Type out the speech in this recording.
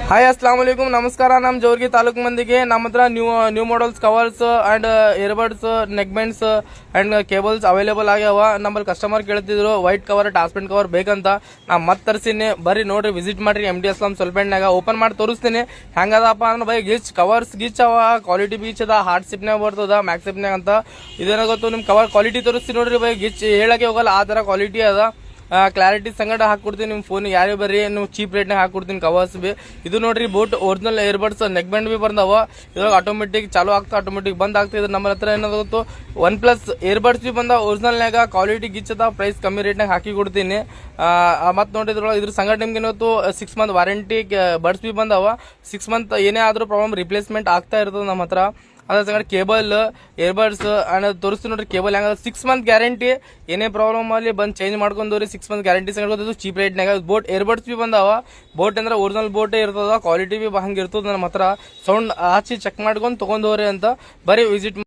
Hi Assam ವಲೈಕುಮ್ ನಮಸ್ಕಾರ. ನಮ್ಮ ಜೋರ್ಗಿ ತಾಲೂಕು ಮಂದಿಗೆ ನಮ್ಮ ಹತ್ರ new models covers and earbuds neck bands and cables available ಆಗ್ಯಾವ. ನಮ್ಮಲ್ಲಿ ಕಸ್ಟಮರ್ ಕೇಳ್ತಿದ್ರು ವೈಟ್ ಕವರ್ ಟ್ರಾನ್ಸ್ಪರೆಂಟ್ ಕವರ್ ಬೇಕಂತ. ನಾ ಮತ್ತೆ ತರಿಸ್ತೀನಿ, ಬರ್ರಿ ನೋಡ್ರಿ, ವಿಸಿಟ್ ಮಾಡ್ರಿ. MD ಅಸ್ಲಾಂ ಸ್ವಲ್ಪನಾಗ ಓಪನ್ ಮಾಡಿ ತೋರಿಸ್ತೀನಿ ಹೆಂಗದಪ್ಪ ಅಂದ್ರೆ ಬೈ ಗಿಚ್ ಕವರ್ಸ್ ಗಿಚ್ ಅವ, ಕ್ವಾಲಿಟಿ ಬೀಚ್ ಅದ, ಹಾರ್ಡ್ ಸಿಪ್ನಾಗ ಬರ್ತದ, ಮ್ಯಾಕ್ಸ್ ಸಿಪ್ನಾಗ ಅಂತ. ಇದೇನಾಗತ್ತು ನಿಮ್ ಕವರ್ ಕ್ವಾಲಿಟಿ ತೋರಿಸ್ತೀನಿ ನೋಡ್ರಿ ಬೈ, ಗಿಚ್ ಹೇಳಕ್ಕೆ ಹೋಗಲ್ಲ ಆ ತರ ಕ್ವಾಲಿಟಿ ಅದ. ಕ್ಲಾರಿಟಿ ಸಂಗಡ ಹಾಕೊಡ್ತೀನಿ ನಿಮ್ಮ ಫೋನ್ ಯಾರೇ ಬರ್ರಿ, ನೀವು ಚೀಪ್ ರೇಟ್ನಾಗ ಹಾಕೊಡ್ತೀನಿ ಕವರ್ಸ್ ಬಿ. ಇದು ನೋಡ್ರಿ boat original earbuds neck band B ಬಂದವ. ಇದ್ರಾಗ ಆಟೋಮೆಟಿಕ್ ಚಾಲು ಆಗ್ತಾ ಆಟೋಮೆಟಿಕ್ ಬಂದ್ ಆಗ್ತಿದ್ರು. ನಮ್ಮ ಹತ್ರ ಏನಾಗುತ್ತೆ OnePlus ಇಯರ್ಬಡ್ಸ್ ಬಿ ಬಂದ ಒರಿಜಿನಲ್ನಾಗ, ಕ್ವಾಲಿಟಿ ಗಿಚ್ ಅದ, ಪ್ರೈಸ್ ಕಮ್ಮಿ ರೇಟ್ನಾಗ ಹಾಕಿ ಕೊಡ್ತೀನಿ. ಮತ್ತೆ ನೋಡಿದ್ರೊಳಗೆ ಇದ್ರ ಸಂಗಡ ನಿಮ್ಗೆ ಏನಾಯ್ತು 6 ಮಂತ್ ವಾರಂಟಿ ಬಡ್ಸ್ ಬಿ ಬಂದವ. 6 ಮಂತ್ ಏನೇ ಆದ್ರೂ ಪ್ರಾಬ್ಲಮ್ ರಿಪ್ಲೇಸ್ಮೆಂಟ್ ಆಗ್ತಾ ಇರ್ತದೆ ನಮ್ಮ ಹತ್ರ. ಅದ್ರ ಸಂಗಡ ಕೇಬಲ್ ಇಯರ್ಬಡ್ಸ್ ಅಂಡ್ ತೋರಿಸ್ತೀನಿ ನೋಡ್ರಿ. ಕೇಬಲ್ ಹೆಂಗ 6 ಮಂತ್ ಗ್ಯಾರಂಟಿ, ಏನೇ ಪ್ರಾಬ್ಲಮ್ ಅಲ್ಲಿ ಬಂದು ಚೇಂಜ್ ಮಾಡ್ಕೊಂಡ್ರಿ. 6 ಮಂತ್ ಗ್ಯಾರಂಟಿ ಸಂಗಡ ಚೀಪ್ ರೇಟ್ನಾಗ ಬೋಟ್ ಇಯರ್ಬಡ್ಸ್ ಬಿ ಬಂದಾವ. ಬೋಟ್ ಅಂದ್ರೆ ಒರಿಜಿನಲ್ ಬೋಟೇ ಇರ್ತದ, ಕ್ವಾಲಿಟಿ ಬಿ ಹಂಗೆ ಇರ್ತದ ನಮ್ಮ ಹತ್ರ. ಸೌಂಡ್ ಹಚ್ಚಿ ಚೆಕ್ ಮಾಡ್ಕೊಂಡು ತಗೊಂಡವ್ರಿ ಅಂತ. ಬರೀ ವಿಸಿಟ್